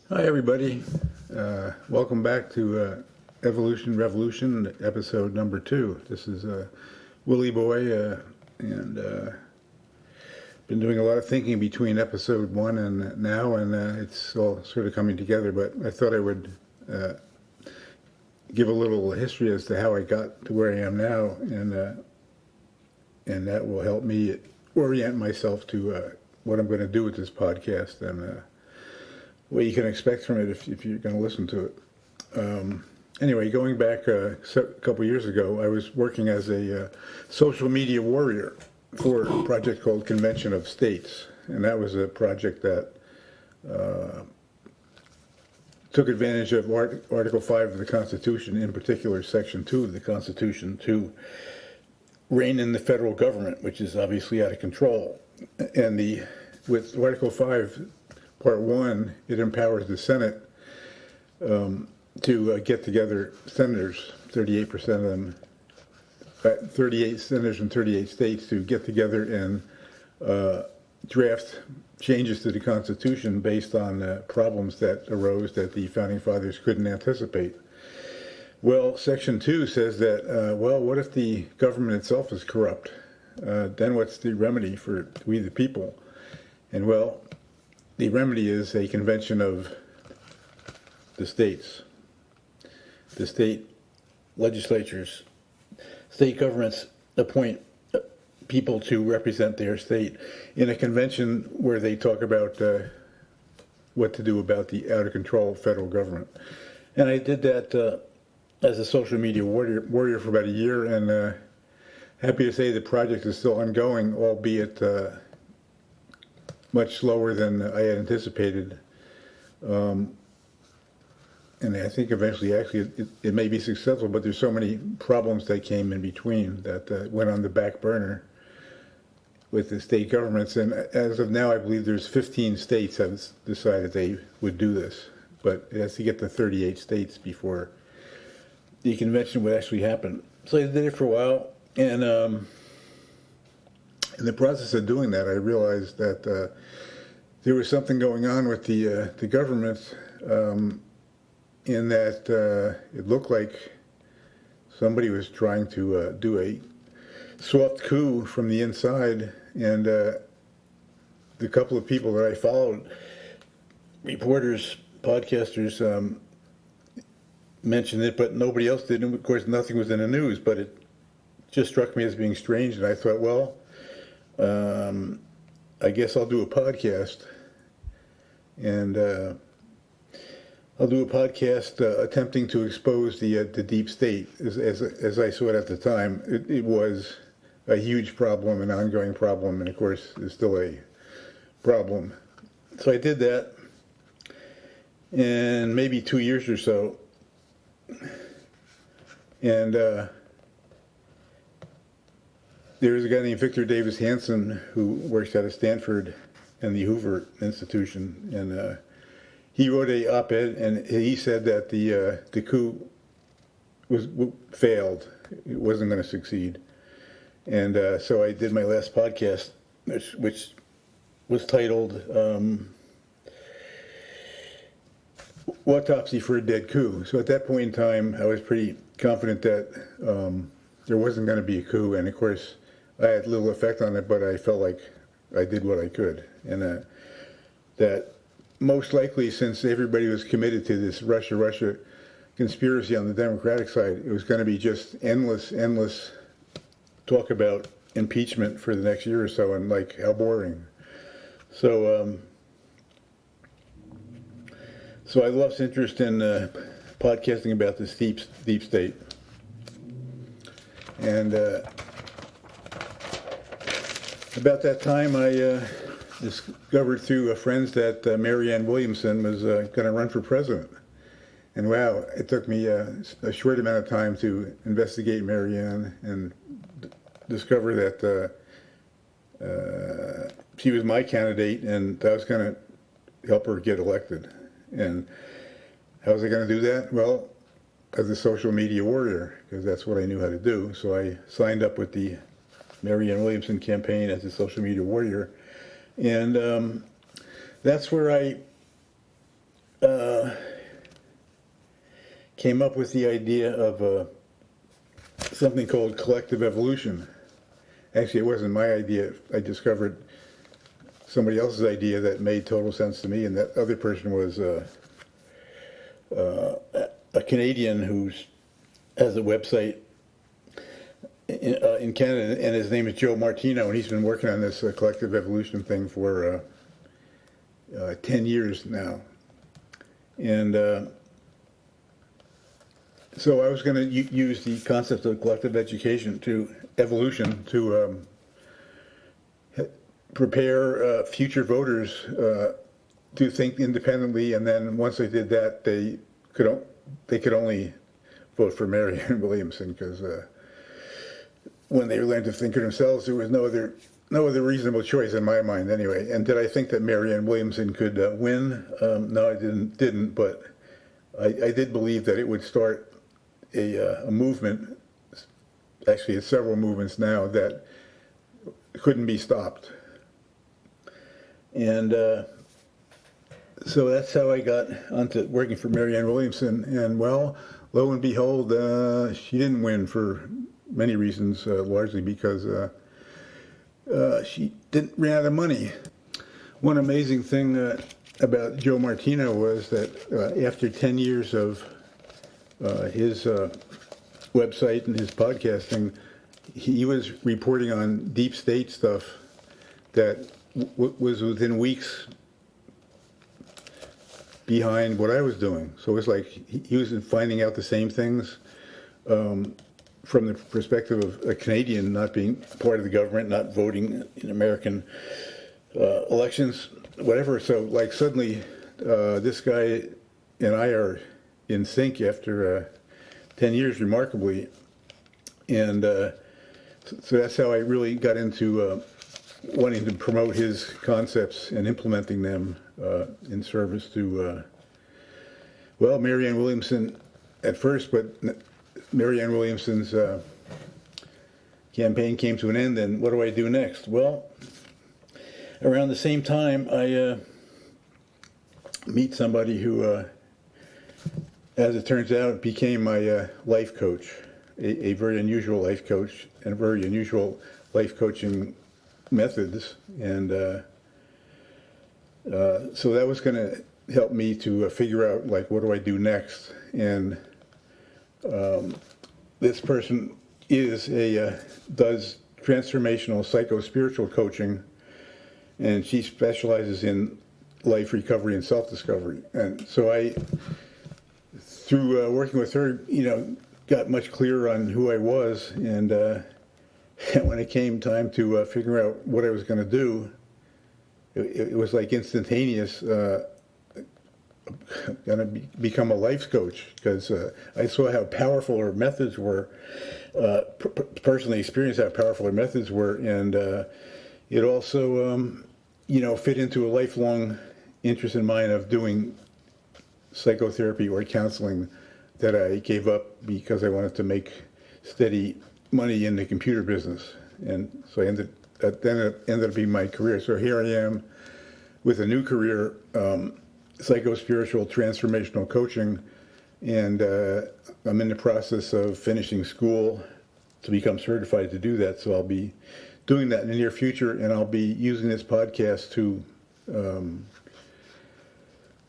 Hi, everybody. Welcome back to Evolution Revolution, episode number 2. This is Willie Boy, and been doing a lot of thinking between episode 1 and now, and it's all sort of coming together. But I thought I would give a little history as to how I got to where I am now, and that will help me orient myself to what I'm going to do with this podcast and what you can expect from it if you're going to listen to it. Anyway, going back a couple years ago, I was working as a social media warrior for a project called Convention of States, and that was a project that took advantage of Article 5 of the Constitution, in particular Section 2 of the Constitution, to rein in the federal government, which is obviously out of control. And with Article 5, Part 1, it empowers the Senate to get together senators, 38% of them, 38 senators from 38 states, to get together and draft changes to the Constitution based on problems that arose that the Founding Fathers couldn't anticipate. Well, Section 2 says that, what if the government itself is corrupt? Then what's the remedy for we the people? And well, the remedy is a convention of the states. The state legislatures, state governments appoint people to represent their state in a convention where they talk about what to do about the out-of-control federal government. And I did that as a social media warrior for about a year, and happy to say the project is still ongoing, albeit much slower than I had anticipated. And I think eventually, actually, it may be successful, but there's so many problems that came in between that went on the back burner with the state governments. And as of now, I believe there's 15 states have decided they would do this, but it has to get to 38 states before the convention would actually happen. So I did it for a while, and in the process of doing that, I realized that there was something going on with the government, in that it looked like somebody was trying to do a soft coup from the inside, and the couple of people that I followed, reporters, podcasters, mentioned it, but nobody else did. And of course, nothing was in the news, but it just struck me as being strange, and I thought, well, I guess I'll do a podcast, and I'll do a podcast attempting to expose the deep state. As I saw it at the time, it was a huge problem, an ongoing problem, and of course, it's still a problem. So I did that, and maybe 2 years or so, and there's a guy named Victor Davis Hanson who works out of Stanford and the Hoover Institution, and he wrote a op-ed, and he said that the coup failed. It wasn't going to succeed. And so I did my last podcast, which was titled Autopsy for a Dead Coup. So at that point in time, I was pretty confident that there wasn't going to be a coup, and of course, I had little effect on it, but I felt like I did what I could. And that most likely, since everybody was committed to this Russia conspiracy on the Democratic side, it was going to be just endless talk about impeachment for the next year or so, and like, how boring. So so I lost interest in podcasting about this deep state. And about that time, I discovered through friends that Marianne Williamson was going to run for president. And wow, it took me a short amount of time to investigate Marianne and discover that she was my candidate, and I was going to help her get elected. And how was I going to do that? Well, as a social media warrior, because that's what I knew how to do. So I signed up with the Marianne Williamson campaign as a social media warrior. And that's where I came up with the idea of something called collective evolution. Actually, it wasn't my idea. I discovered somebody else's idea that made total sense to me, and that other person was a Canadian who has a website in Canada, and his name is Joe Martino, and he's been working on this collective evolution thing for 10 years now. And so I was going to use the concept of collective evolution to prepare future voters to think independently, and then once they did that, they could only vote for Marianne Williamson, because when they learned to think for themselves, there was no other reasonable choice in my mind, anyway. And did I think that Marianne Williamson could win? No, I didn't. But I did believe that it would start a movement. Actually, it's several movements now that couldn't be stopped. And so that's how I got onto working for Marianne Williamson. And well, lo and behold, she didn't win for many reasons, largely because she ran out of money. One amazing thing about Joe Martino was that after 10 years of his website and his podcasting, he was reporting on deep state stuff that was within weeks behind what I was doing. So it was like he was finding out the same things from the perspective of a Canadian not being part of the government, not voting in American elections, whatever. So like suddenly this guy and I are in sync after 10 years, remarkably. And so that's how I really got into wanting to promote his concepts and implementing them in service to, well, Marianne Williamson at first, but Marianne Williamson's campaign came to an end, and what do I do next? Well, around the same time, I meet somebody who, as it turns out, became my life coach, a very unusual life coach, and very unusual life coaching methods. And so that was going to help me to figure out, like, what do I do next? And this person does transformational psycho-spiritual coaching, and she specializes in life recovery and self-discovery. And so I, through working with her, got much clearer on who I was, and when it came time to figure out what I was going to do, it was like instantaneous. Going to become a life coach, because I saw how powerful her methods were, personally experienced how powerful her methods were, and it also, fit into a lifelong interest in mine of doing psychotherapy or counseling that I gave up because I wanted to make steady money in the computer business. And so that ended up being my career. So here I am with a new career, psycho-spiritual transformational coaching, and I'm in the process of finishing school to become certified to do that. So I'll be doing that in the near future, and I'll be using this podcast to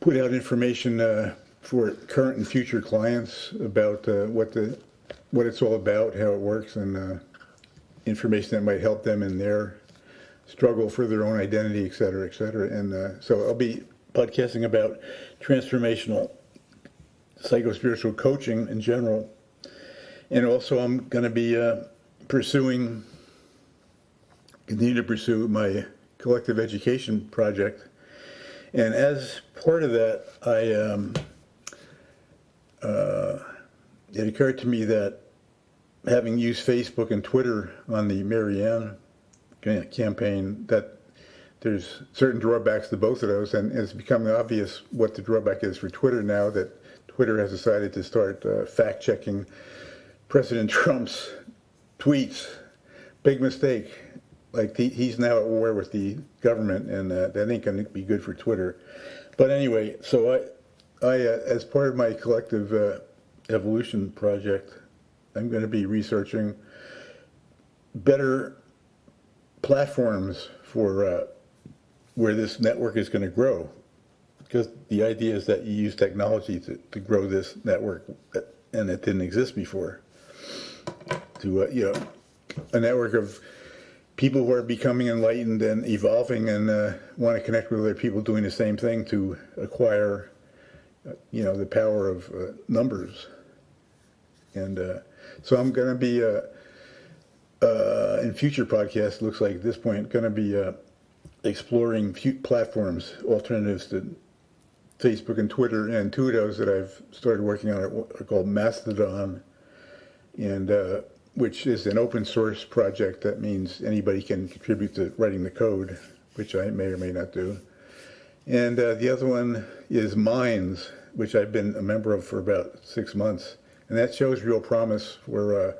put out information for current and future clients about what it's all about, how it works, and information that might help them in their struggle for their own identity, et cetera, et cetera. And so I'll be podcasting about transformational psycho-spiritual coaching in general. And also I'm going to be continue to pursue my collective education project. And as part of that, it occurred to me that having used Facebook and Twitter on the Marianne campaign, that there's certain drawbacks to both of those, and it's becoming obvious what the drawback is for Twitter now that Twitter has decided to start fact-checking President Trump's tweets. Big mistake. Like, he's now at war with the government, and that ain't going to be good for Twitter. But anyway, so As part of my collective evolution project, I'm going to be researching better platforms for where this network is going to grow. Because the idea is that you use technology to grow this network, and it didn't exist before. To a network of people who are becoming enlightened and evolving and want to connect with other people doing the same thing to acquire, the power of numbers. And so I'm going to be, in future podcasts, looks like at this point, going to be exploring platforms, alternatives to Facebook and Twitter, and two of those that I've started working on are called Mastodon, and which is an open source project. That means anybody can contribute to writing the code, which I may or may not do. And the other one is Minds, which I've been a member of for about 6 months. And that shows real promise for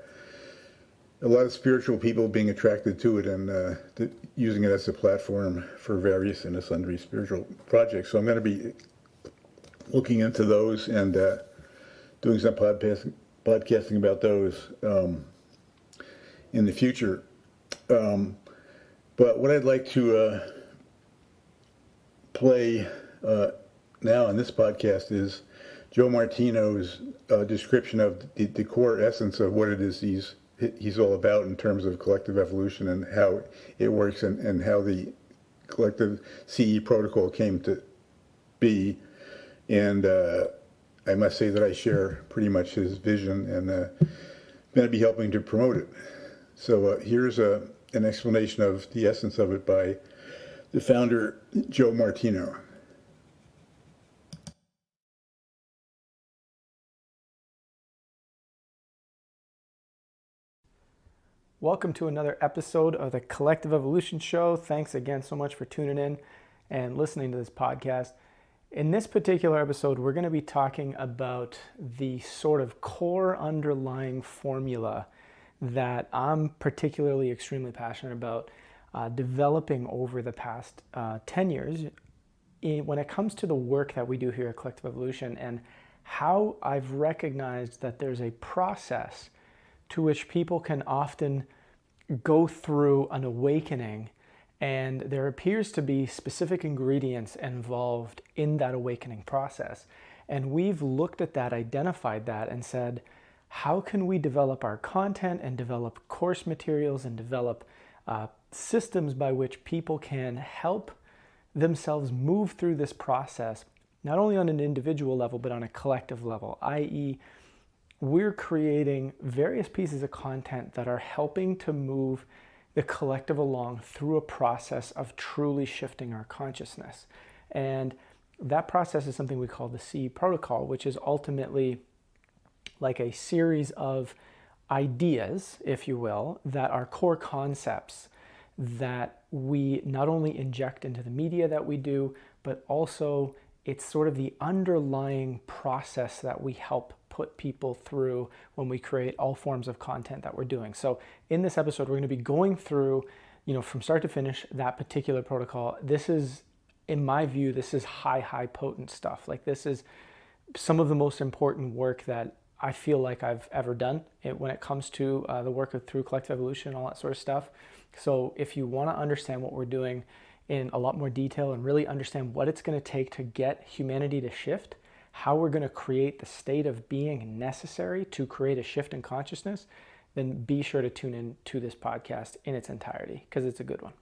a lot of spiritual people being attracted to it and using it as a platform for various and sundry spiritual projects. So I'm going to be looking into those and doing some podcasting about those in the future. But what I'd like to play now in this podcast is Joe Martino's description of the core essence of what it is he's all about in terms of collective evolution and how it works and how the collective CE protocol came to be. And I must say that I share pretty much his vision and going to be helping to promote it. So here's an explanation of the essence of it by the founder, Joe Martino. Welcome to another episode of the Collective Evolution Show. Thanks again so much for tuning in and listening to this podcast. In this particular episode, we're going to be talking about the sort of core underlying formula that I'm particularly extremely passionate about developing over the past 10 years when it comes to the work that we do here at Collective Evolution, and how I've recognized that there's a process to which people can often go through an awakening, and there appears to be specific ingredients involved in that awakening process. And we've looked at that, identified that, and said, how can we develop our content and develop course materials and develop systems by which people can help themselves move through this process, not only on an individual level, but on a collective level, i.e., we're creating various pieces of content that are helping to move the collective along through a process of truly shifting our consciousness. And that process is something we call the CE protocol, which is ultimately like a series of ideas, if you will, that are core concepts that we not only inject into the media that we do, but also it's sort of the underlying process that we help put people through when we create all forms of content that we're doing. So in this episode, we're going to be going through, from start to finish, that particular protocol. This is, in my view, this is high potent stuff. Like, this is some of the most important work that I feel like I've ever done when it comes to the work through collective evolution and all that sort of stuff. So if you want to understand what we're doing in a lot more detail and really understand what it's going to take to get humanity to shift, how we're going to create the state of being necessary to create a shift in consciousness, then be sure to tune in to this podcast in its entirety, because it's a good one.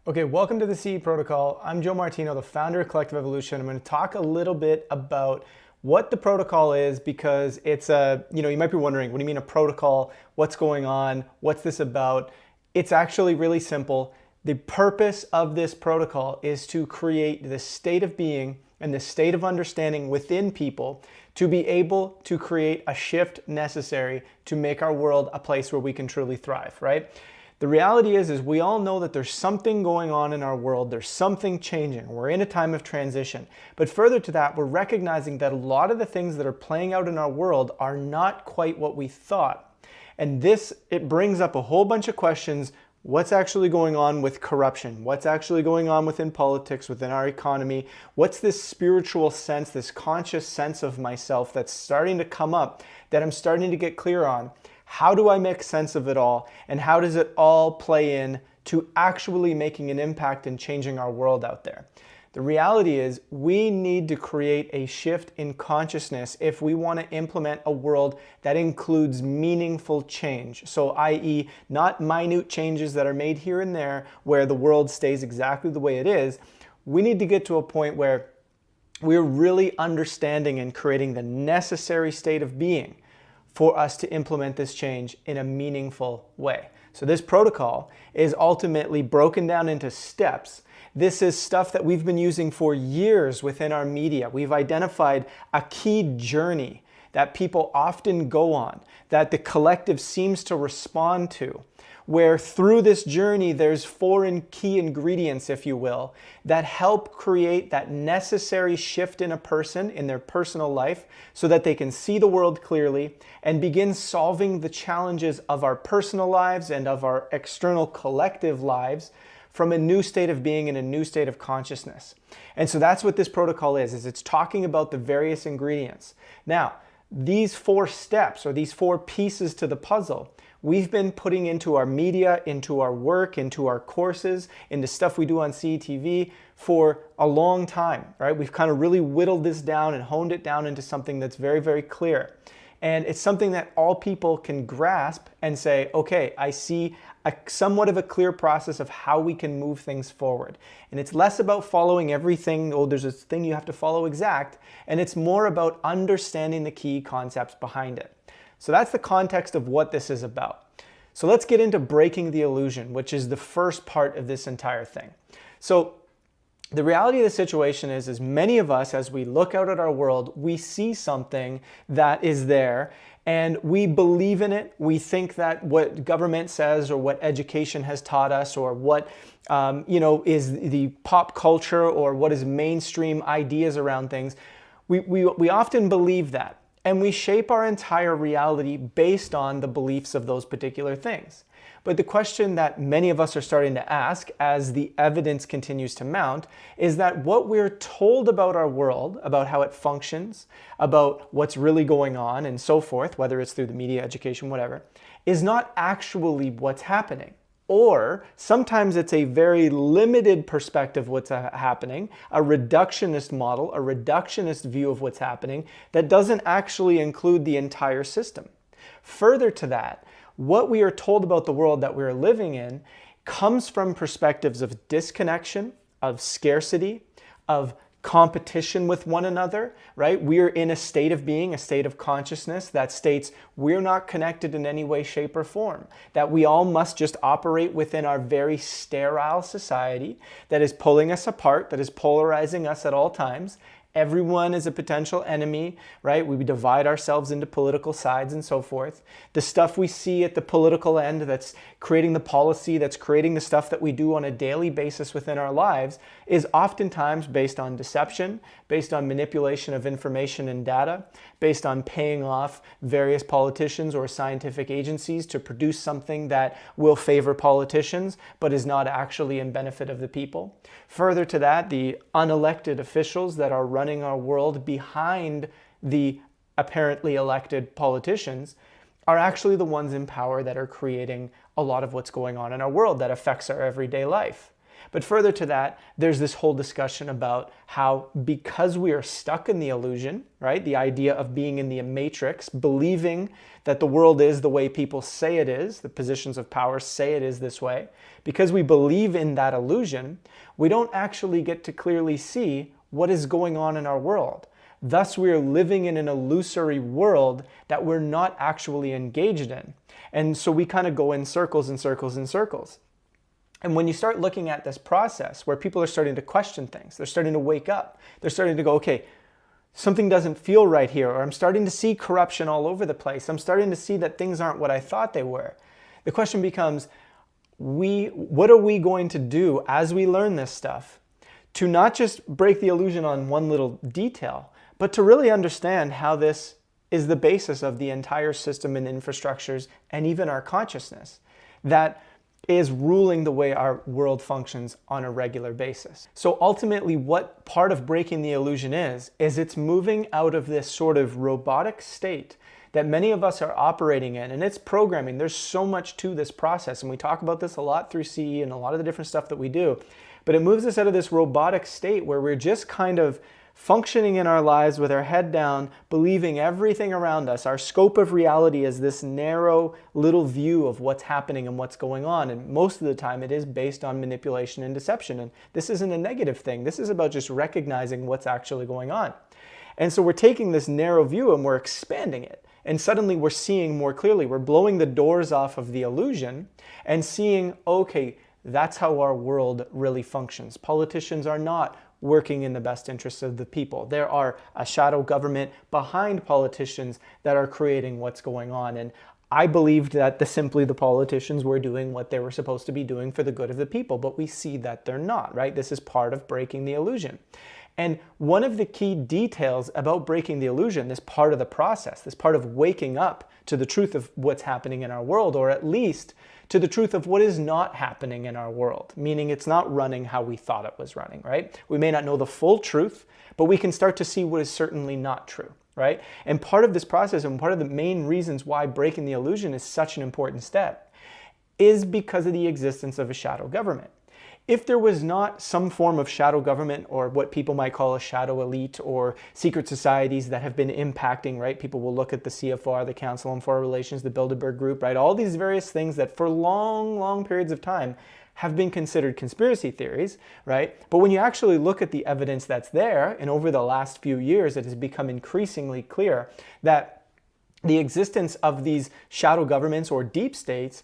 Okay, welcome to the CE Protocol. I'm Joe Martino, the founder of Collective Evolution. I'm going to talk a little bit about what the protocol is, because it's you might be wondering, what do you mean a protocol? What's going on? What's this about? It's actually really simple. The purpose of this protocol is to create the state of being and the state of understanding within people to be able to create a shift necessary to make our world a place where we can truly thrive, right? The reality is we all know that there's something going on in our world. There's something changing. We're in a time of transition. But further to that, we're recognizing that a lot of the things that are playing out in our world are not quite what we thought. And it brings up a whole bunch of questions. what's actually going on with corruption, what's actually going on within politics, within our economy, what's this spiritual sense, this conscious sense of myself that's starting to come up, that I'm starting to get clear on. How do I make sense of it all, and how does it all play in to actually making an impact and changing our world out there? The reality is we need to create a shift in consciousness if we want to implement a world that includes meaningful change. So i.e. not minute changes that are made here and there where the world stays exactly the way it is. We need to get to a point where we're really understanding and creating the necessary state of being for us to implement this change in a meaningful way. So this protocol is ultimately broken down into steps. This is stuff that we've been using for years within our media. We've identified a key journey that people often go on, that the collective seems to respond to, where through this journey there's 4 key ingredients, if you will, that help create that necessary shift in a person, in their personal life, so that they can see the world clearly and begin solving the challenges of our personal lives and of our external collective lives from a new state of being and a new state of consciousness. And so that's what this protocol is it's talking about the various ingredients. Now, these 4 steps, or these 4 pieces to the puzzle, we've been putting into our media, into our work, into our courses, into stuff we do on CTV for a long time, right? We've kind of really whittled this down and honed it down into something that's very, very clear. And it's something that all people can grasp and say, okay, I see somewhat of a clear process of how we can move things forward. And it's less about following everything, oh, there's this thing you have to follow exact, and it's more about understanding the key concepts behind it. So that's the context of what this is about. So let's get into breaking the illusion, which is the first part of this entire thing. So the reality of the situation is many of us, as we look out at our world, we see something that is there and we believe in it. We think that what government says or what education has taught us or what is the pop culture or what is mainstream ideas around things, we often believe that. And we shape our entire reality based on the beliefs of those particular things. But the question that many of us are starting to ask as the evidence continues to mount is that what we're told about our world, about how it functions, about what's really going on and so forth, whether it's through the media, education, whatever, is not actually what's happening. Or sometimes it's a very limited perspective of what's happening, a reductionist model, a reductionist view of what's happening that doesn't actually include the entire system. Further to that, what we are told about the world that we're living in comes from perspectives of disconnection, of scarcity, of competition with one another, right? We're in a state of being, a state of consciousness that states we're not connected in any way, shape, or form, that we all must just operate within our very sterile society that is pulling us apart, that is polarizing us at all times. Everyone is a potential enemy, right? We divide ourselves into political sides and so forth. The stuff we see at the political end that's creating the policy, that's creating the stuff that we do on a daily basis within our lives is oftentimes based on deception, based on manipulation of information and data, based on paying off various politicians or scientific agencies to produce something that will favor politicians but is not actually in benefit of the people. Further to that, the unelected officials that are running our world behind the apparently elected politicians are actually the ones in power that are creating a lot of what's going on in our world that affects our everyday life. But further to that, there's this whole discussion about how because we are stuck in the illusion, right? The idea of being in the matrix, believing that the world is the way people say it is, the positions of power say it is this way. Because we believe in that illusion, we don't actually get to clearly see what is going on in our world. Thus, we are living in an illusory world that we're not actually engaged in. And so we kind of go in circles and circles and circles. And when you start looking at this process where people are starting to question things, they're starting to wake up, they're starting to go, okay, something doesn't feel right here, or I'm starting to see corruption all over the place. I'm starting to see that things aren't what I thought they were. The question becomes, what are we going to do as we learn this stuff to not just break the illusion on one little detail, but to really understand how this is the basis of the entire system and infrastructures and even our consciousness? That is ruling the way our world functions on a regular basis. So ultimately, what part of breaking the illusion is it's moving out of this sort of robotic state that many of us are operating in, and it's programming. There's so much to this process, and we talk about this a lot through CE and a lot of the different stuff that we do, but it moves us out of this robotic state where we're just kind of functioning in our lives with our head down, believing everything around us. Our scope of reality is this narrow little view of what's happening and what's going on. And most of the time it is based on manipulation and deception. And this isn't a negative thing. This is about just recognizing what's actually going on. And so we're taking this narrow view and we're expanding it. And suddenly we're seeing more clearly. We're blowing the doors off of the illusion and seeing, okay, that's how our world really functions. Politicians are not working in the best interests of the people. There are a shadow government behind politicians that are creating what's going on. And I believed that the politicians were doing what they were supposed to be doing for the good of the people, but we see that they're not, right? This is part of breaking the illusion. And one of the key details about breaking the illusion, this part of the process, this part of waking up to the truth of what's happening in our world, or at least to the truth of what is not happening in our world, meaning it's not running how we thought it was running, right? We may not know the full truth, but we can start to see what is certainly not true, right? And part of this process, and part of the main reasons why breaking the illusion is such an important step, is because of the existence of a shadow government. If there was not some form of shadow government, or what people might call a shadow elite, or secret societies that have been impacting, right? People will look at the CFR, the Council on Foreign Relations, the Bilderberg Group, right? All these various things that for long, long periods of time have been considered conspiracy theories, right? But when you actually look at the evidence that's there, and over the last few years, it has become increasingly clear that the existence of these shadow governments or deep states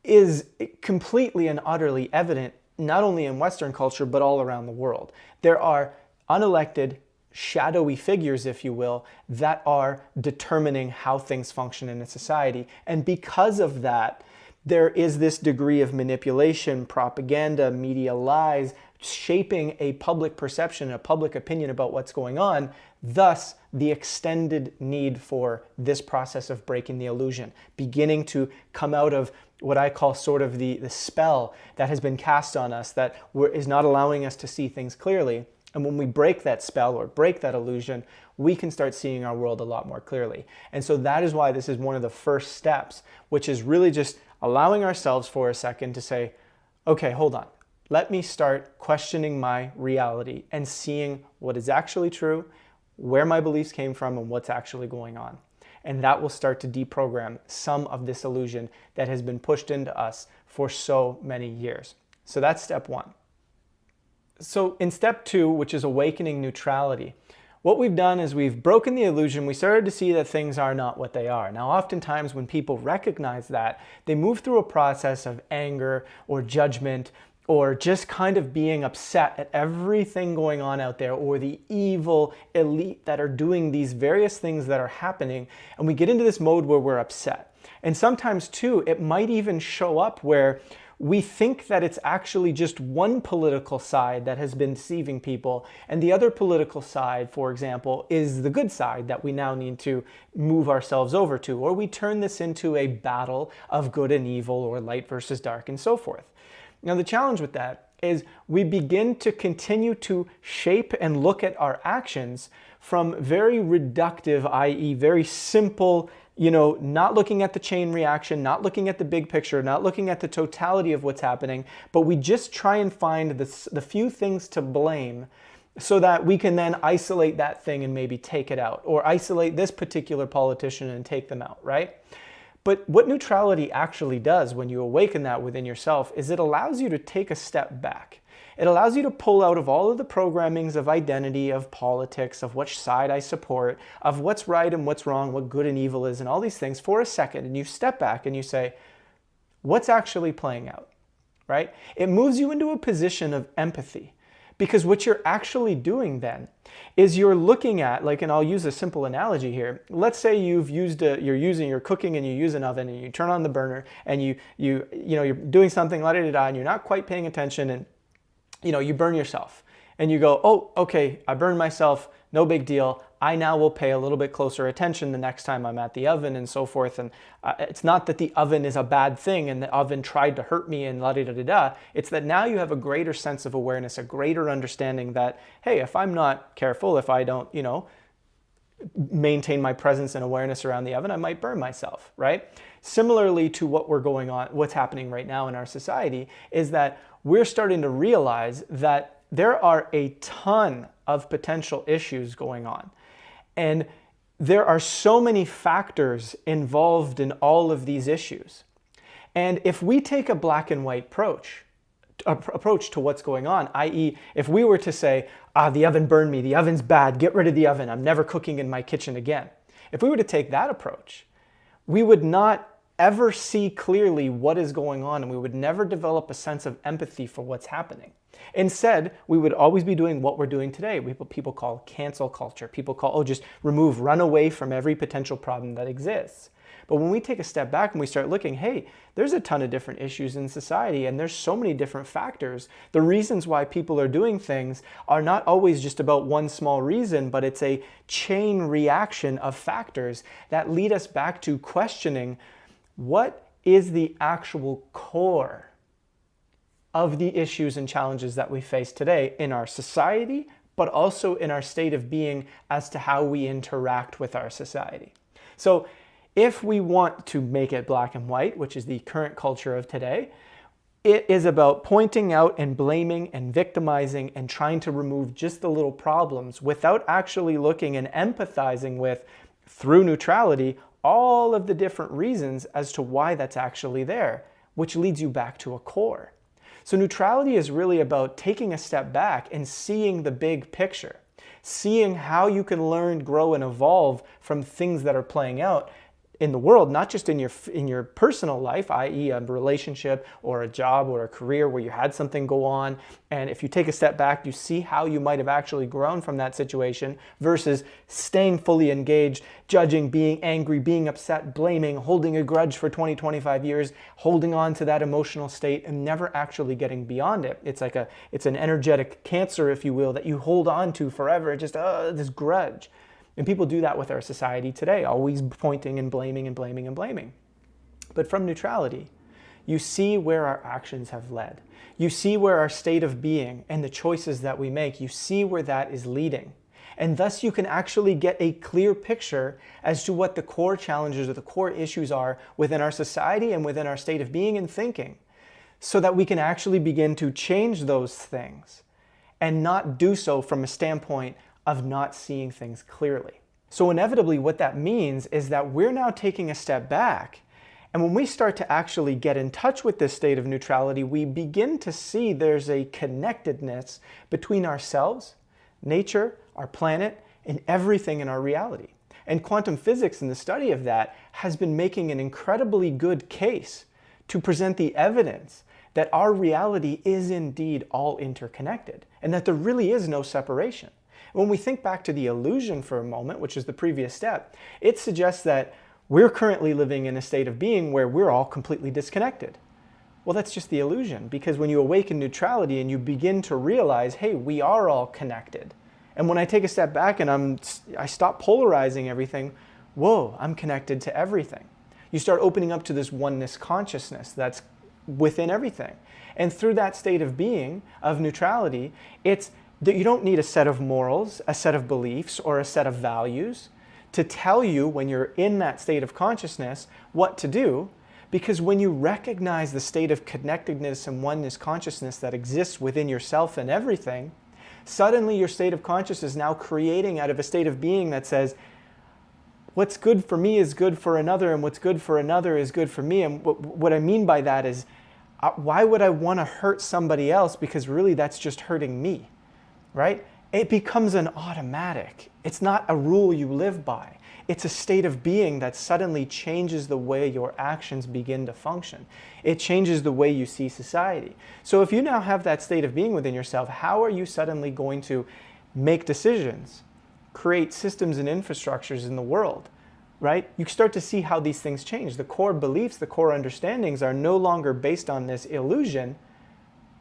is completely and utterly evident, not only in Western culture, but all around the world. There are unelected, shadowy figures, if you will, that are determining how things function in a society. And because of that, there is this degree of manipulation, propaganda, media lies, shaping a public perception, a public opinion about what's going on. Thus, the extended need for this process of breaking the illusion, beginning to come out of what I call sort of the spell that has been cast on us that is not allowing us to see things clearly. And when we break that spell or break that illusion, we can start seeing our world a lot more clearly. And so that is why this is one of the first steps, which is really just allowing ourselves for a second to say, okay, hold on. Let me start questioning my reality and seeing what is actually true, where my beliefs came from, and what's actually going on. And that will start to deprogram some of this illusion that has been pushed into us for so many years. So that's step one. So in step two, which is awakening neutrality, what we've done is we've broken the illusion. We started to see that things are not what they are. Now, oftentimes when people recognize that, they move through a process of anger or judgment, or just kind of being upset at everything going on out there, or the evil elite that are doing these various things that are happening. And we get into this mode where we're upset. And sometimes too, it might even show up where we think that it's actually just one political side that has been deceiving people, and the other political side, for example, is the good side that we now need to move ourselves over to. Or we turn this into a battle of good and evil, or light versus dark, and so forth. Now, the challenge with that is we begin to continue to shape and look at our actions from very reductive, i.e. very simple, not looking at the chain reaction, not looking at the big picture, not looking at the totality of what's happening, but we just try and find the few things to blame so that we can then isolate that thing and maybe take it out, or isolate this particular politician and take them out, right? But what neutrality actually does when you awaken that within yourself is it allows you to take a step back. It allows you to pull out of all of the programmings of identity, of politics, of which side I support, of what's right and what's wrong, what good and evil is, and all these things for a second. And you step back and you say, what's actually playing out, right? It moves you into a position of empathy. Because what you're actually doing then is you're looking at, and I'll use a simple analogy here. Let's say you're cooking and you use an oven and you turn on the burner and you're doing something, and you're not quite paying attention, and you burn yourself. And you go, oh, okay, I burned myself, no big deal. I now will pay a little bit closer attention the next time I'm at the oven and so forth. And it's not that the oven is a bad thing and the oven tried to hurt me and la-di-da-di-da. It's that now you have a greater sense of awareness, a greater understanding that, hey, if I'm not careful, if I don't, maintain my presence and awareness around the oven, I might burn myself, right? Similarly to what's happening right now in our society is that we're starting to realize that there are a ton of potential issues going on. And there are so many factors involved in all of these issues. And if we take a black and white approach to what's going on, i.e., if we were to say, the oven burned me, the oven's bad, get rid of the oven, I'm never cooking in my kitchen again. If we were to take that approach, we would not ever see clearly what is going on, and we would never develop a sense of empathy for what's happening. Instead, we would always be doing what we're doing today. People call cancel culture. People call, just run away from every potential problem that exists. But when we take a step back and we start looking, hey, there's a ton of different issues in society and there's so many different factors. The reasons why people are doing things are not always just about one small reason, but it's a chain reaction of factors that lead us back to questioning what is the actual core of the issues and challenges that we face today in our society, but also in our state of being as to how we interact with our society. So if we want to make it black and white, which is the current culture of today, it is about pointing out and blaming and victimizing and trying to remove just the little problems without actually looking and empathizing with, through neutrality, all of the different reasons as to why that's actually there, which leads you back to a core. So neutrality is really about taking a step back and seeing the big picture, seeing how you can learn, grow, and evolve from things that are playing out in the world, not just in your personal life, i.e. a relationship or a job or a career where you had something go on. And if you take a step back, you see how you might have actually grown from that situation versus staying fully engaged, judging, being angry, being upset, blaming, holding a grudge for 20, 25 years, holding on to that emotional state and never actually getting beyond it. It's an energetic cancer, if you will, that you hold on to forever, just this grudge. And people do that with our society today, always pointing and blaming and blaming and blaming. But from neutrality, you see where our actions have led. You see where our state of being and the choices that we make, you see where that is leading. And thus you can actually get a clear picture as to what the core challenges or the core issues are within our society and within our state of being and thinking, so that we can actually begin to change those things and not do so from a standpoint of not seeing things clearly. So inevitably what that means is that we're now taking a step back, and when we start to actually get in touch with this state of neutrality, we begin to see there's a connectedness between ourselves, nature, our planet, and everything in our reality. And quantum physics and the study of that has been making an incredibly good case to present the evidence that our reality is indeed all interconnected and that there really is no separation. When we think back to the illusion for a moment, which is the previous step, it suggests that we're currently living in a state of being where we're all completely disconnected. Well, that's just the illusion, because when you awaken neutrality and you begin to realize, hey, we are all connected. And when I take a step back and I stop polarizing everything, whoa, I'm connected to everything. You start opening up to this oneness consciousness that's within everything. And through that state of being, of neutrality, it's that you don't need a set of morals, a set of beliefs, or a set of values to tell you when you're in that state of consciousness what to do, because when you recognize the state of connectedness and oneness consciousness that exists within yourself and everything, suddenly your state of consciousness is now creating out of a state of being that says, what's good for me is good for another, and what's good for another is good for me. And what I mean by that is, why would I want to hurt somebody else? Because really that's just hurting me. Right? It becomes an automatic. It's not a rule you live by. It's a state of being that suddenly changes the way your actions begin to function. It changes the way you see society. So if you now have that state of being within yourself, how are you suddenly going to make decisions, create systems and infrastructures in the world? Right? You start to see how these things change. The core beliefs, the core understandings are no longer based on this illusion,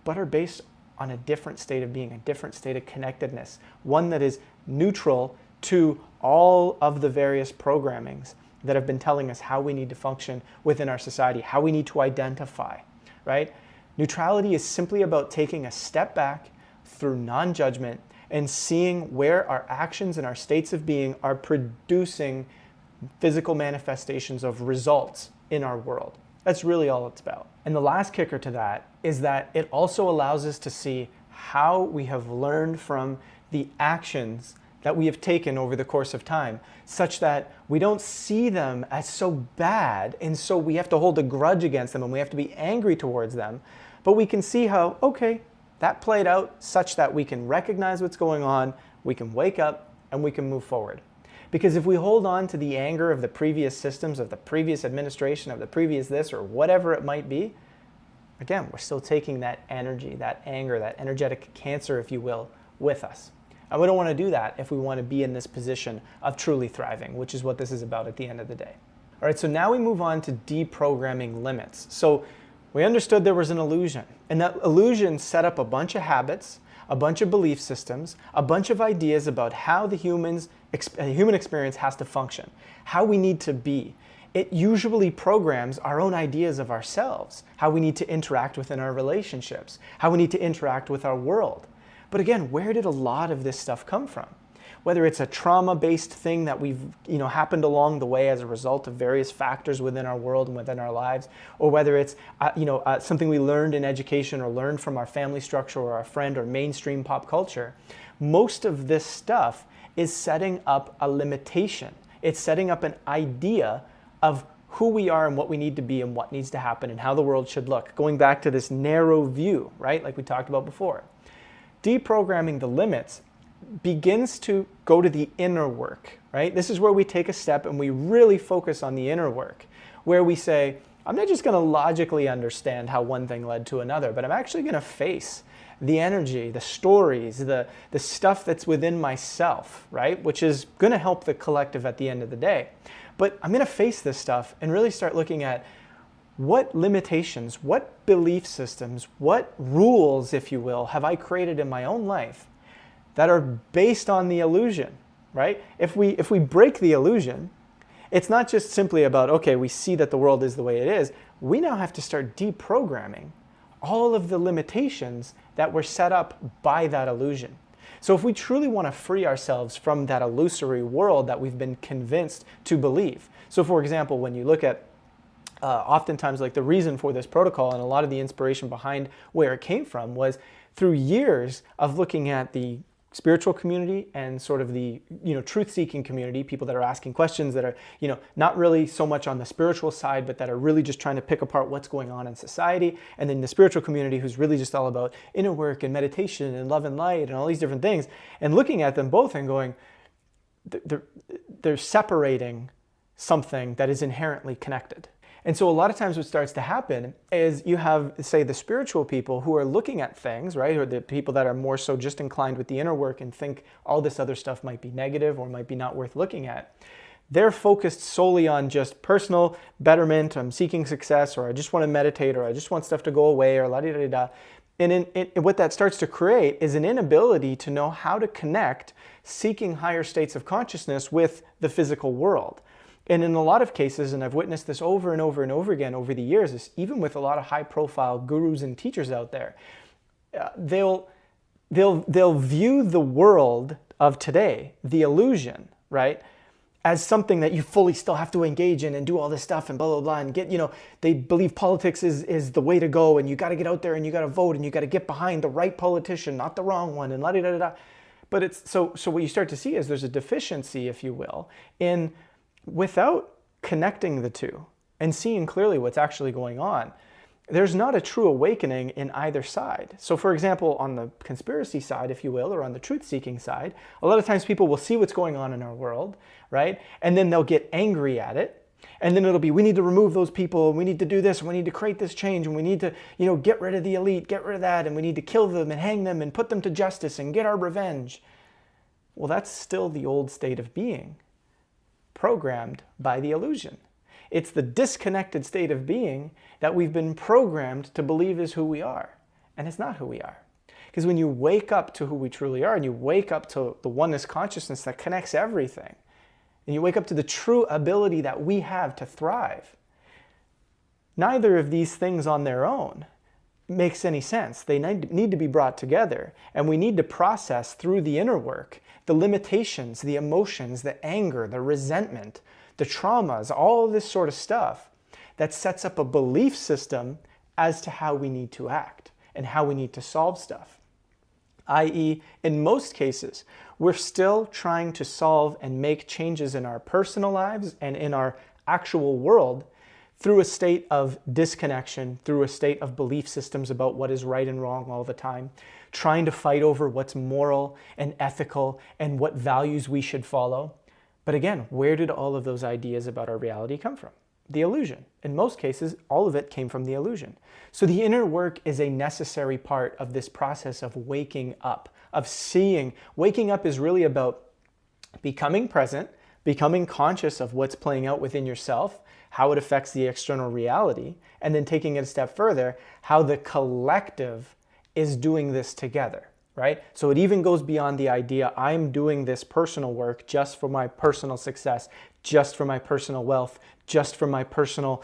but are based on a different state of being, a different state of connectedness, one that is neutral to all of the various programmings that have been telling us how we need to function within our society, how we need to identify, right? Neutrality is simply about taking a step back through non-judgment and seeing where our actions and our states of being are producing physical manifestations of results in our world. That's really all it's about. And the last kicker to that is that it also allows us to see how we have learned from the actions that we have taken over the course of time, such that we don't see them as so bad, and so we have to hold a grudge against them and we have to be angry towards them. But we can see how, okay, that played out such that we can recognize what's going on, we can wake up, and we can move forward. Because if we hold on to the anger of the previous systems, of the previous administration, of the previous this, or whatever it might be, again, we're still taking that energy, that anger, that energetic cancer, if you will, with us. And we don't want to do that if we want to be in this position of truly thriving, which is what this is about at the end of the day. All right, so now we move on to deprogramming limits. So we understood there was an illusion, and that illusion set up a bunch of habits, a bunch of belief systems, a bunch of ideas about how the human experience has to function, how we need to be. It usually programs our own ideas of ourselves, how we need to interact within our relationships, how we need to interact with our world. But again, where did a lot of this stuff come from? Whether it's a trauma-based thing that we've happened along the way as a result of various factors within our world and within our lives, or whether it's something we learned in education or learned from our family structure or our friend or mainstream pop culture, most of this stuff is setting up a limitation. It's setting up an idea of who we are and what we need to be and what needs to happen and how the world should look. Going back to this narrow view, right, like we talked about before. Deprogramming the limits begins to go to the inner work, right? This is where we take a step and we really focus on the inner work, where we say, I'm not just going to logically understand how one thing led to another, but I'm actually going to face the energy, the stories, the stuff that's within myself, right? Which is going to help the collective at the end of the day. But I'm going to face this stuff and really start looking at what limitations, what belief systems, what rules, if you will, have I created in my own life that are based on the illusion, right? If we break the illusion, it's not just simply about, okay, we see that the world is the way it is. We now have to start deprogramming all of the limitations that were set up by that illusion. So if we truly want to free ourselves from that illusory world that we've been convinced to believe. So for example, when you look at oftentimes like the reason for this protocol and a lot of the inspiration behind where it came from was through years of looking at the spiritual community and sort of the truth-seeking community, people that are asking questions that are not really so much on the spiritual side, but that are really just trying to pick apart what's going on in society, and then the spiritual community who's really just all about inner work and meditation and love and light and all these different things, and looking at them both and going, they're separating something that is inherently connected. And so a lot of times what starts to happen is you have, say, the spiritual people who are looking at things, right? Or the people that are more so just inclined with the inner work and think all this other stuff might be negative or might be not worth looking at. They're focused solely on just personal betterment, I'm seeking success, or I just want to meditate, or I just want stuff to go away, or la-di-da-di-da. And what that starts to create is an inability to know how to connect seeking higher states of consciousness with the physical world. And in a lot of cases, and I've witnessed this over and over and over again over the years, is even with a lot of high-profile gurus and teachers out there, they'll view the world of today, the illusion, right, as something that you fully still have to engage in and do all this stuff and blah, blah, blah, and get, they believe politics is the way to go, and you got to get out there and you got to vote and you got to get behind the right politician, not the wrong one, and la-di-da-da-da. But it's so what you start to see is there's a deficiency, if you will, in without connecting the two and seeing clearly what's actually going on, there's not a true awakening in either side. So for example, on the conspiracy side, if you will, or on the truth-seeking side, a lot of times people will see what's going on in our world, right? And then they'll get angry at it. And then it'll be, we need to remove those people, and we need to do this, and we need to create this change, and we need to, get rid of the elite, get rid of that, and we need to kill them and hang them and put them to justice and get our revenge. Well, that's still the old state of being, programmed by the illusion. It's the disconnected state of being that we've been programmed to believe is who we are, and it's not who we are. Because when you wake up to who we truly are and you wake up to the oneness consciousness that connects everything, and you wake up to the true ability that we have to thrive, neither of these things on their own makes any sense. They need to be brought together, and we need to process through the inner work the limitations, the emotions, the anger, the resentment, the traumas, all of this sort of stuff that sets up a belief system as to how we need to act and how we need to solve stuff. i.e., in most cases, we're still trying to solve and make changes in our personal lives and in our actual world through a state of disconnection, through a state of belief systems about what is right and wrong all the time, trying to fight over what's moral and ethical and what values we should follow. But again, where did all of those ideas about our reality come from? The illusion. In most cases, all of it came from the illusion. So the inner work is a necessary part of this process of waking up, of seeing. Waking up is really about becoming present, becoming conscious of what's playing out within yourself, how it affects the external reality, and then taking it a step further, how the collective is doing this together, right? So it even goes beyond the idea, I'm doing this personal work just for my personal success, just for my personal wealth, just for my personal,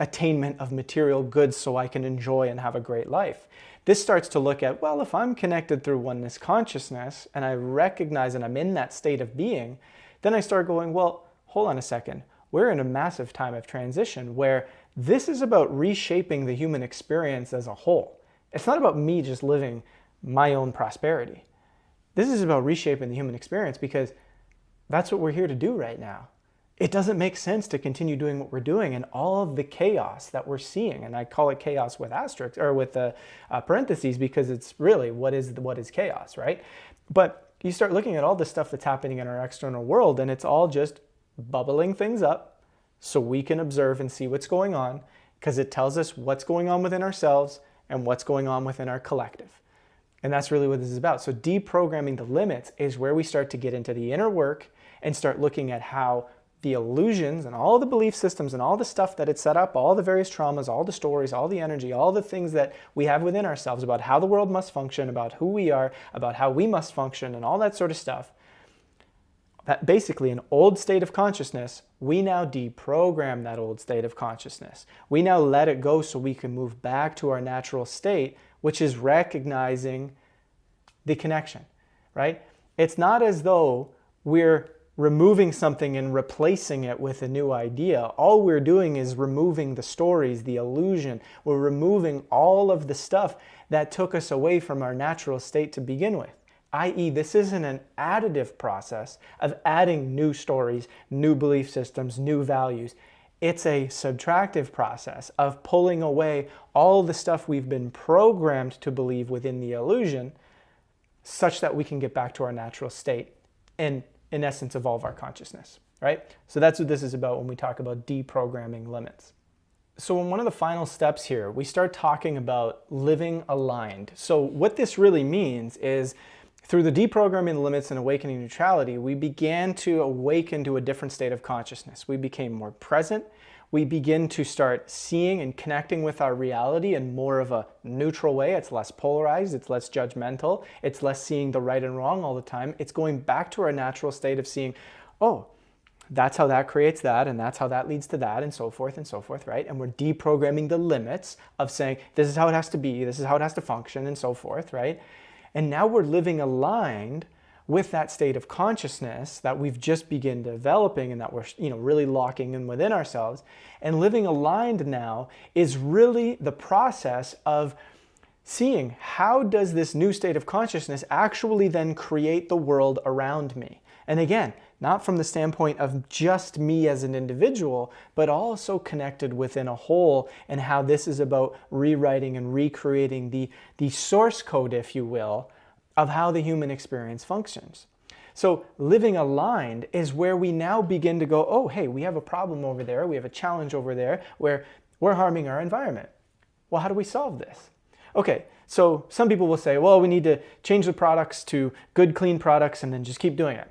attainment of material goods so I can enjoy and have a great life. This starts to look at, well, if I'm connected through oneness consciousness and I recognize and I'm in that state of being, then I start going, well, hold on a second. We're in a massive time of transition where this is about reshaping the human experience as a whole. It's not about me just living my own prosperity. This is about reshaping the human experience because that's what we're here to do right now. It doesn't make sense to continue doing what we're doing and all of the chaos that we're seeing. And I call it chaos with asterisks or with parentheses because it's really what is chaos, right? But you start looking at all the stuff that's happening in our external world and it's all just bubbling things up so we can observe and see what's going on because it tells us what's going on within ourselves and what's going on within our collective. And that's really what this is about. So deprogramming the limits is where we start to get into the inner work and start looking at how the illusions and all the belief systems and all the stuff that it set up, all the various traumas, all the stories, all the energy, all the things that we have within ourselves about how the world must function, about who we are, about how we must function and all that sort of stuff. That basically an old state of consciousness, we now deprogram that old state of consciousness. We now let it go so we can move back to our natural state, which is recognizing the connection, right? It's not as though we're removing something and replacing it with a new idea. All we're doing is removing the stories, the illusion. We're removing all of the stuff that took us away from our natural state to begin with. i.e., this isn't an additive process of adding new stories, new belief systems, new values. It's a subtractive process of pulling away all the stuff we've been programmed to believe within the illusion such that we can get back to our natural state and, in essence, evolve our consciousness, right? So that's what this is about when we talk about deprogramming limits. So in one of the final steps here, we start talking about living aligned. So what this really means is through the deprogramming the limits and awakening neutrality, we began to awaken to a different state of consciousness. We became more present. We begin to start seeing and connecting with our reality in more of a neutral way. It's less polarized, it's less judgmental, it's less seeing the right and wrong all the time. It's going back to our natural state of seeing, oh, that's how that creates that, and that's how that leads to that, and so forth, right? And we're deprogramming the limits of saying, this is how it has to be, this is how it has to function, and so forth, right? And now we're living aligned with that state of consciousness that we've just begun developing and that we're really locking in within ourselves. And living aligned now is really the process of seeing how does this new state of consciousness actually then create the world around me. And again, not from the standpoint of just me as an individual, but also connected within a whole, and how this is about rewriting and recreating the source code, if you will, of how the human experience functions. So living aligned is where we now begin to go, oh, hey, we have a problem over there, we have a challenge over there where we're harming our environment. Well, how do we solve this? Okay, so some people will say, well, we need to change the products to good, clean products and then just keep doing it.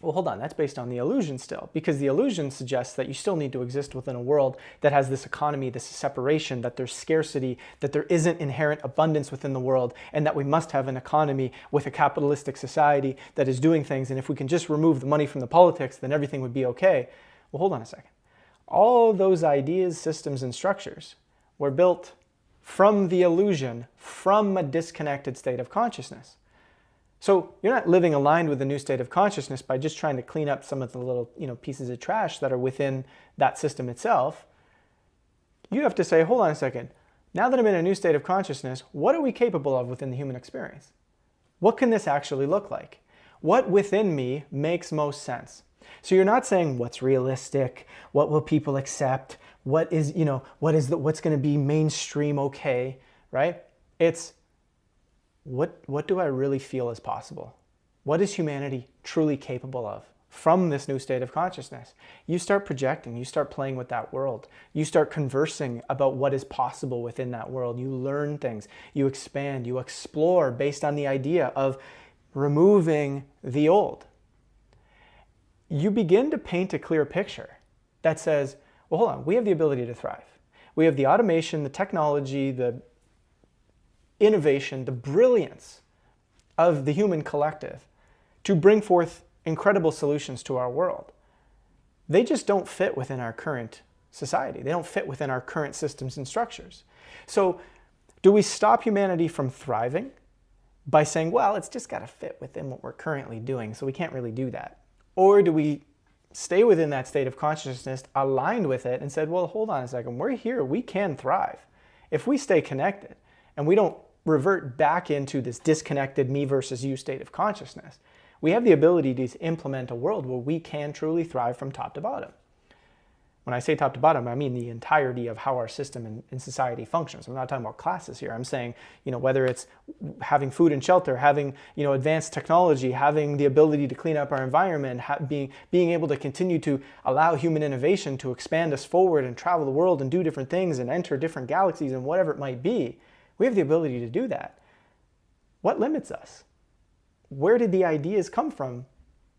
Well, hold on, that's based on the illusion still, because the illusion suggests that you still need to exist within a world that has this economy, this separation, that there's scarcity, that there isn't inherent abundance within the world, and that we must have an economy with a capitalistic society that is doing things, and if we can just remove the money from the politics, then everything would be okay. Well, hold on a second. All those ideas, systems, and structures were built from the illusion, from a disconnected state of consciousness. So you're not living aligned with the new state of consciousness by just trying to clean up some of the little, pieces of trash that are within that system itself. You have to say, hold on a second. Now that I'm in a new state of consciousness, what are we capable of within the human experience? What can this actually look like? What within me makes most sense? So you're not saying what's realistic, what will people accept, what's going to be mainstream okay, right? It's what do I really feel is possible? What is humanity truly capable of from this new state of consciousness? You start projecting, you start playing with that world. You start conversing about what is possible within that world. You learn things, you expand, you explore based on the idea of removing the old. You begin to paint a clear picture that says, well, hold on, we have the ability to thrive. We have the automation, the technology, the innovation, the brilliance of the human collective to bring forth incredible solutions to our world. They just don't fit within our current society. They don't fit within our current systems and structures. So do we stop humanity from thriving by saying, well, it's just got to fit within what we're currently doing, so we can't really do that? Or do we stay within that state of consciousness, aligned with it, and said, well, hold on a second, we're here, we can thrive. If we stay connected and we don't revert back into this disconnected me versus you state of consciousness, we have the ability to implement a world where we can truly thrive from top to bottom. When I say top to bottom, I mean the entirety of how our system and society functions. I'm not talking about classes here. I'm saying, whether it's having food and shelter, having, advanced technology, having the ability to clean up our environment, being able to continue to allow human innovation to expand us forward and travel the world and do different things and enter different galaxies and whatever it might be. We have the ability to do that. What limits us? Where did the ideas come from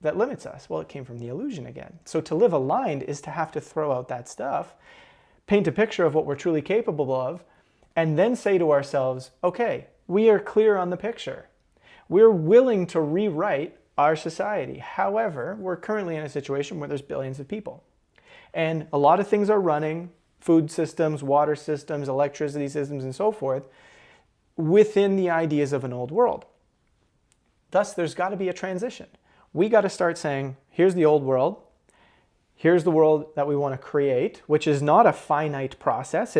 that limits us? Well, it came from the illusion again. So to live aligned is to have to throw out that stuff, paint a picture of what we're truly capable of, and then say to ourselves, okay, we are clear on the picture. We're willing to rewrite our society. However, we're currently in a situation where there's billions of people. And a lot of things are running, food systems, water systems, electricity systems, and so forth, within the ideas of an old world. Thus, there's got to be a transition. We got to start saying, here's the old world, here's the world that we want to create, which is not a finite process.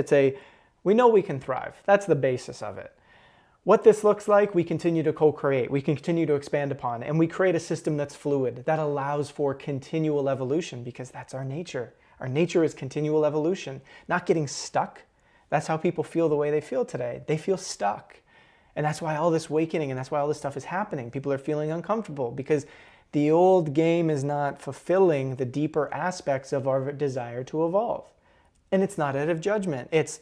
We know we can thrive. That's the basis of it. What this looks like, we continue to co-create, we continue to expand upon, and we create a system that's fluid, that allows for continual evolution, because that's our nature. Our nature is continual evolution, not getting stuck. That's how people feel the way they feel today. They feel stuck. And that's why all this awakening and that's why all this stuff is happening. People are feeling uncomfortable because the old game is not fulfilling the deeper aspects of our desire to evolve. And it's not out of judgment. It's,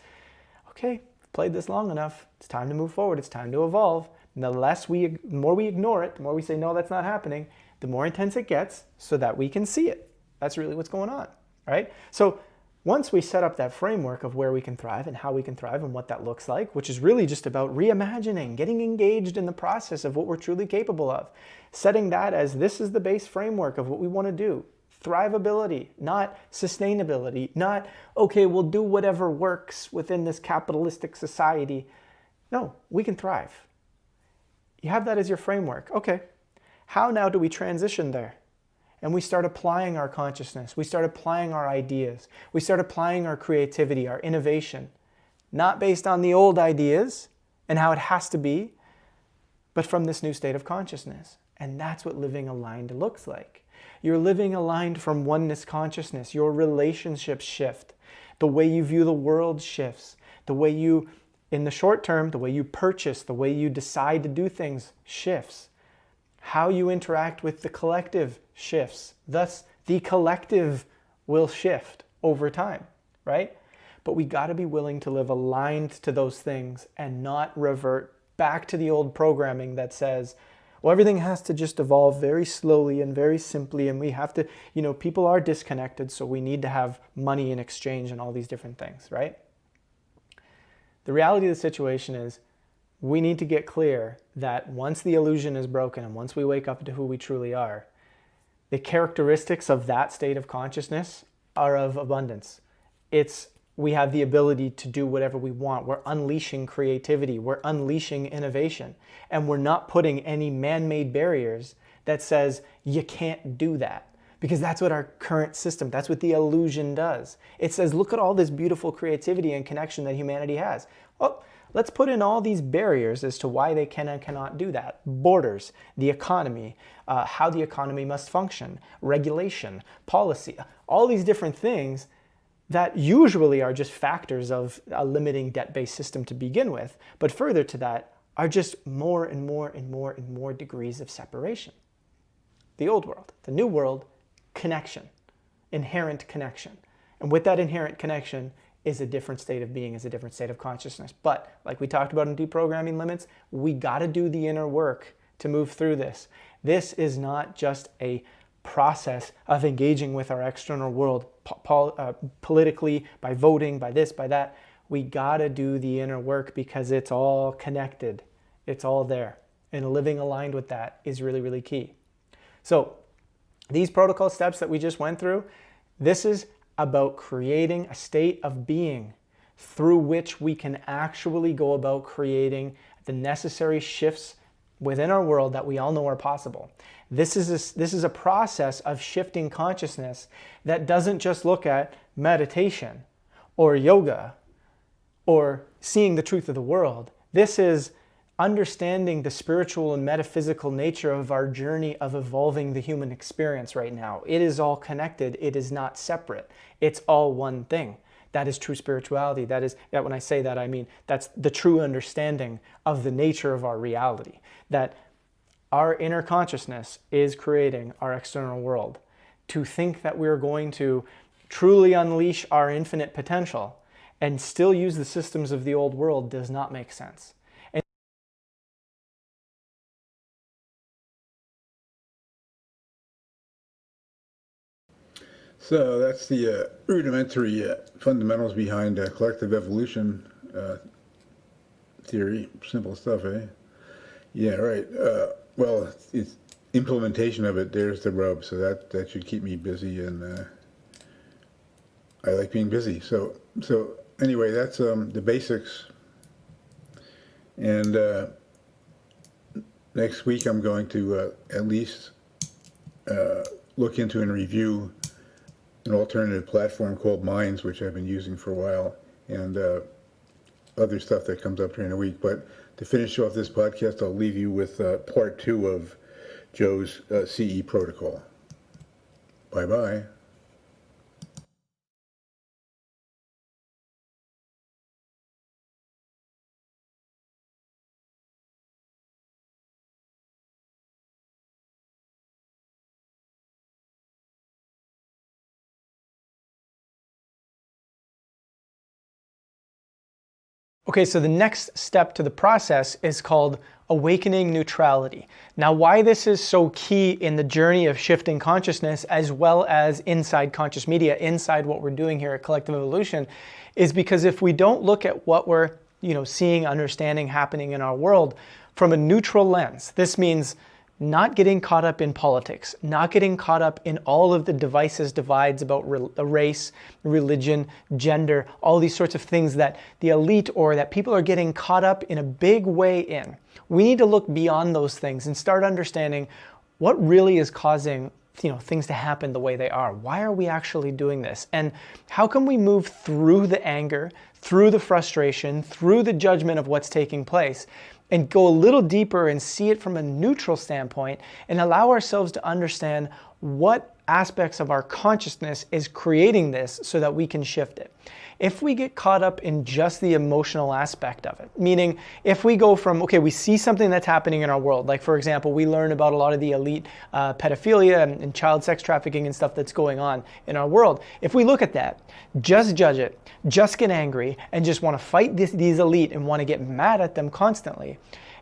okay, I've played this long enough. It's time to move forward. It's time to evolve. And the more we ignore it, the more we say, no, that's not happening, the more intense it gets so that we can see it. That's really what's going on, right? So once we set up that framework of where we can thrive and how we can thrive and what that looks like, which is really just about reimagining, getting engaged in the process of what we're truly capable of, setting that as this is the base framework of what we want to do. Thrivability, not sustainability, not, okay, we'll do whatever works within this capitalistic society. No, we can thrive. You have that as your framework. Okay, how now do we transition there? And we start applying our consciousness. We start applying our ideas. We start applying our creativity, our innovation, not based on the old ideas and how it has to be, but from this new state of consciousness. And that's what living aligned looks like. You're living aligned from oneness consciousness. Your relationships shift. The way you view the world shifts. The way you, in the short term, the way you purchase, the way you decide to do things shifts. How you interact with the collective shifts. Thus, the collective will shift over time, right? But we got to be willing to live aligned to those things and not revert back to the old programming that says, Well, everything has to just evolve very slowly and very simply, and we have to, people are disconnected, so we need to have money in exchange and all these different things, right? The reality of the situation is we need to get clear that once the illusion is broken and once we wake up to who we truly are, the characteristics of that state of consciousness are of abundance. We have the ability to do whatever we want. We're unleashing creativity. We're unleashing innovation. And we're not putting any man-made barriers that says you can't do that. Because that's what our current system, that's what the illusion does. It says, look at all this beautiful creativity and connection that humanity has. Well, let's put in all these barriers as to why they can and cannot do that. Borders, the economy, how the economy must function, regulation, policy, all these different things that usually are just factors of a limiting debt-based system to begin with, but further to that are just more and more and more and more degrees of separation. The old world, the new world, connection, inherent connection. And with that inherent connection is a different state of being, is a different state of consciousness. But like we talked about in Deprogramming Limits, we got to do the inner work to move through this. This is not just a process of engaging with our external world politically, by voting, by this, by that. We gotta do the inner work because it's all connected. It's all there. And living aligned with that is really, really key. So these protocol steps that we just went through, this is about creating a state of being through which we can actually go about creating the necessary shifts within our world that we all know are possible. This is a process of shifting consciousness that doesn't just look at meditation or yoga or seeing the truth of the world. This is understanding the spiritual and metaphysical nature of our journey of evolving the human experience right now. It is all connected. It is not separate. It's all one thing. That is true spirituality. When I say that, I mean that's the true understanding of the nature of our reality. That our inner consciousness is creating our external world. To think that we're going to truly unleash our infinite potential and still use the systems of the old world does not make sense. So that's the rudimentary fundamentals behind collective evolution theory. Simple stuff, eh? Yeah, right. Well, it's implementation of it, there's the rub. So that should keep me busy, and I like being busy. So anyway, that's the basics. And next week I'm going to at least look into and review an alternative platform called Minds, which I've been using for a while, and other stuff that comes up during the week. But to finish off this podcast, I'll leave you with part 2 of Joe's CE protocol. Bye-bye. Okay, so the next step to the process is called awakening neutrality. Now, why this is so key in the journey of shifting consciousness, as well as inside Conscious Media, inside what we're doing here at Collective Evolution, is because if we don't look at what we're seeing, understanding, happening in our world from a neutral lens, this means not getting caught up in politics, not getting caught up in all of the divides about race, religion, gender, all these sorts of things that the elite or that people are getting caught up in a big way in. We need to look beyond those things and start understanding what really is causing things to happen the way they are. Why are we actually doing this? And how can we move through the anger, through the frustration, through the judgment of what's taking place, and go a little deeper and see it from a neutral standpoint and allow ourselves to understand what aspects of our consciousness is creating this so that we can shift it. If we get caught up in just the emotional aspect of it, meaning if we go from, okay, we see something that's happening in our world, like for example, we learn about a lot of the elite pedophilia and child sex trafficking and stuff that's going on in our world. If we look at that, just judge it, just get angry, and just want to fight these elite and want to get mad at them constantly,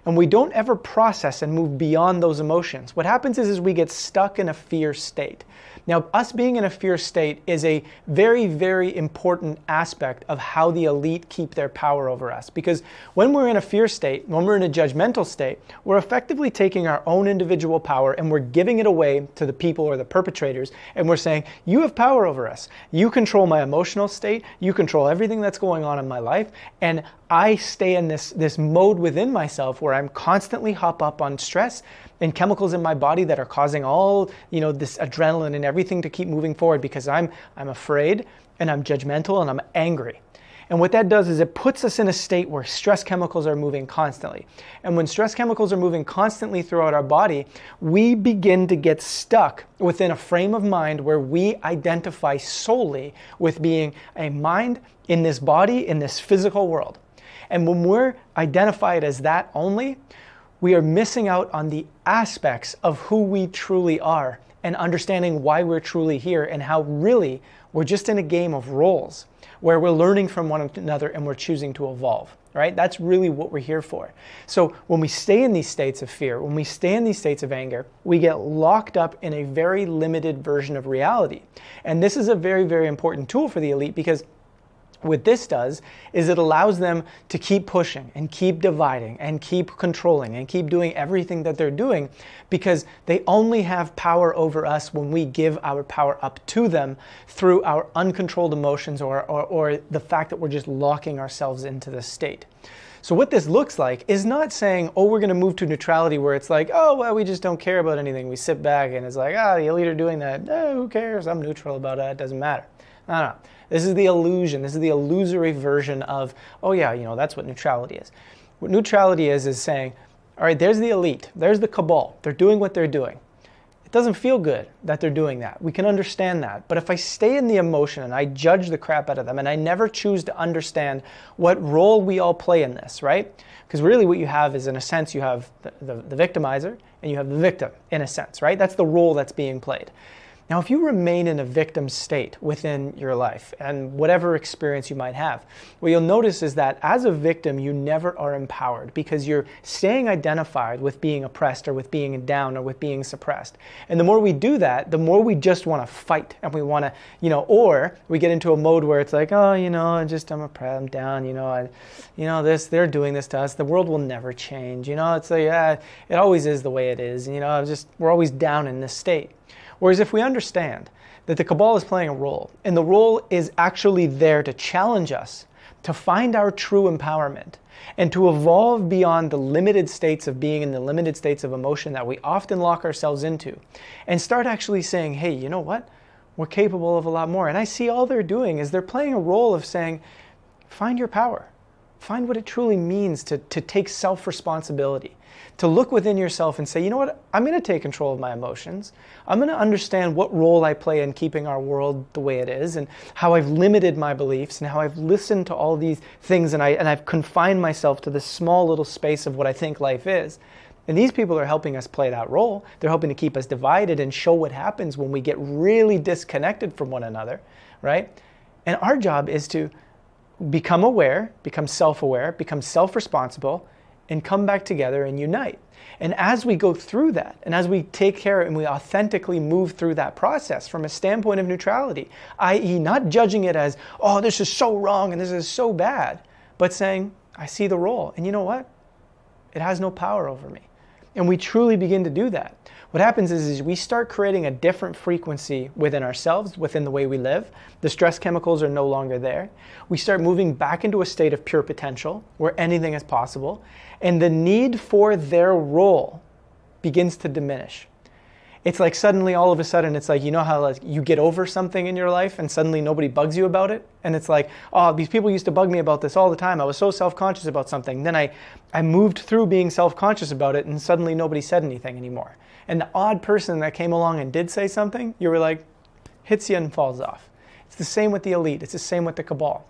and we don't ever process and move beyond those emotions. What happens is we get stuck in a fear state. Now, us being in a fear state is a very, very important aspect of how the elite keep their power over us. Because when we're in a fear state, when we're in a judgmental state, we're effectively taking our own individual power and we're giving it away to the people or the perpetrators. And we're saying, you have power over us. You control my emotional state. You control everything that's going on in my life. And I stay in this mode within myself where I'm constantly hop up on stress and chemicals in my body that are causing all, this adrenaline and everything to keep moving forward because I'm afraid and I'm judgmental and I'm angry. And what that does is it puts us in a state where stress chemicals are moving constantly. And when stress chemicals are moving constantly throughout our body, we begin to get stuck within a frame of mind where we identify solely with being a mind in this body, in this physical world. And when we're identified as that only, we are missing out on the aspects of who we truly are and understanding why we're truly here and how really we're just in a game of roles where we're learning from one another and we're choosing to evolve, right? That's really what we're here for. So when we stay in these states of fear, when we stay in these states of anger, we get locked up in a very limited version of reality. And this is a very, very important tool for the elite because what this does is it allows them to keep pushing and keep dividing and keep controlling and keep doing everything that they're doing because they only have power over us when we give our power up to them through our uncontrolled emotions or the fact that we're just locking ourselves into this state. So what this looks like is not saying, oh, we're going to move to neutrality where it's like, oh, well, we just don't care about anything. We sit back and it's like, the elite are doing that. Who cares? I'm neutral about it. It doesn't matter. No. This is the illusion. This is the illusory version of, that's what neutrality is. What neutrality is saying, all right, there's the elite. There's the cabal. They're doing what they're doing. It doesn't feel good that they're doing that. We can understand that. But if I stay in the emotion and I judge the crap out of them and I never choose to understand what role we all play in this, right? Because really what you have is, in a sense, you have the victimizer and you have the victim, in a sense, right? That's the role that's being played. Now, if you remain in a victim state within your life and whatever experience you might have, what you'll notice is that as a victim, you never are empowered because you're staying identified with being oppressed or with being down or with being suppressed. And the more we do that, the more we just want to fight and we want to, or we get into a mode where it's like, I'm oppressed, I'm down, they're doing this to us. The world will never change. It's like, it always is the way it is. We're always down in this state. Whereas if we understand that the cabal is playing a role, and the role is actually there to challenge us, to find our true empowerment, and to evolve beyond the limited states of being in the limited states of emotion that we often lock ourselves into, and start actually saying, hey, you know what? We're capable of a lot more. And I see all they're doing is they're playing a role of saying, find your power. Find what it truly means to take self-responsibility, to look within yourself and say, you know what, I'm going to take control of my emotions. I'm going to understand what role I play in keeping our world the way it is and how I've limited my beliefs and how I've listened to all these things and I've confined myself to this small little space of what I think life is. And these people are helping us play that role. They're helping to keep us divided and show what happens when we get really disconnected from one another, right? And our job is to become aware, become self-aware, become self-responsible, and come back together and unite. And as we go through that, and as we take care and we authentically move through that process from a standpoint of neutrality, i.e. not judging it as, oh, this is so wrong and this is so bad, but saying, I see the role, and you know what? It has no power over me. And we truly begin to do that. What happens is we start creating a different frequency within ourselves, within the way we live. The stress chemicals are no longer there. We start moving back into a state of pure potential where anything is possible. And the need for their role begins to diminish. It's like suddenly, all of a sudden, it's like, you know how you get over something in your life and suddenly nobody bugs you about it? And it's like, oh, these people used to bug me about this all the time. I was so self-conscious about something. Then I moved through being self-conscious about it and suddenly nobody said anything anymore. And the odd person that came along and did say something, you were like, hits you and falls off. It's the same with the elite. It's the same with the cabal.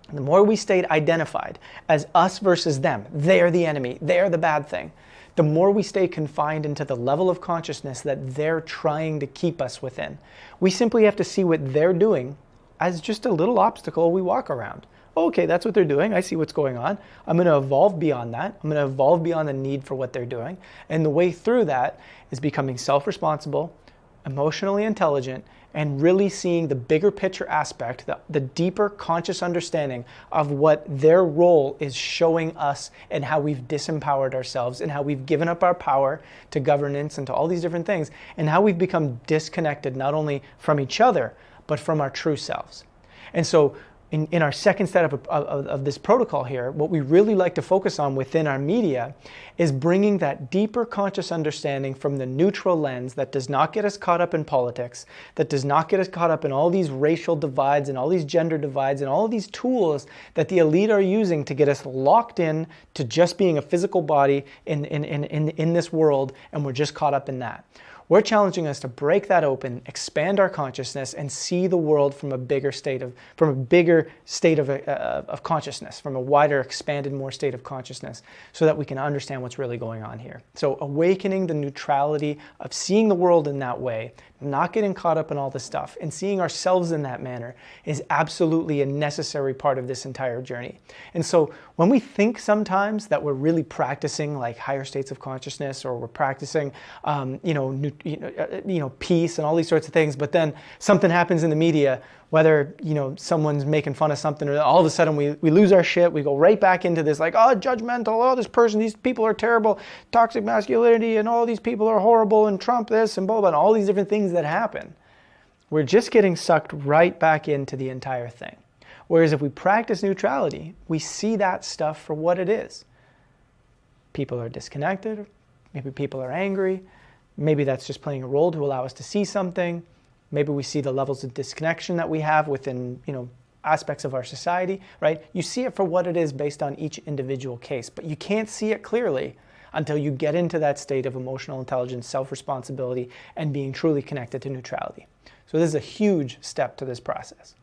And the more we stayed identified as us versus them, they're the enemy, they're the bad thing, the more we stay confined into the level of consciousness that they're trying to keep us within. We simply have to see what they're doing as just a little obstacle we walk around. okay, that's what they're doing. I see what's going on. I'm going to evolve beyond that. I'm going to evolve beyond the need for what they're doing. And the way through that is becoming self-responsible, emotionally intelligent, and really seeing the bigger picture aspect, the deeper conscious understanding of what their role is showing us and how we've disempowered ourselves and how we've given up our power to governance and to all these different things, and how we've become disconnected not only from each other, but from our true selves. And so in our second step of this protocol here, what we really like to focus on within our media is bringing that deeper conscious understanding from the neutral lens that does not get us caught up in politics, that does not get us caught up in all these racial divides and all these gender divides and all of these tools that the elite are using to get us locked in to just being a physical body in this world, and we're just caught up in that. We're challenging us to break that open, expand our consciousness, and see the world from a bigger state of consciousness, from a wider, expanded, more state of consciousness, so that we can understand what's really going on here. So awakening the neutrality of seeing the world in that way, not getting caught up in all this stuff, and seeing ourselves in that manner is absolutely a necessary part of this entire journey. And so when we think sometimes that we're really practicing like higher states of consciousness, or we're practicing, peace and all these sorts of things, but then something happens in the media, whether, someone's making fun of something, or all of a sudden we lose our shit, we go right back into this like, oh, judgmental, oh, this person, these people are terrible, toxic masculinity, and all these people are horrible, and Trump this, and blah, blah, and all these different things that happen. We're just getting sucked right back into the entire thing. Whereas if we practice neutrality, we see that stuff for what it is. People are disconnected, maybe people are angry, maybe that's just playing a role to allow us to see something. Maybe we see the levels of disconnection that we have within, aspects of our society, right? You see it for what it is based on each individual case, but you can't see it clearly until you get into that state of emotional intelligence, self-responsibility, and being truly connected to neutrality. So this is a huge step to this process.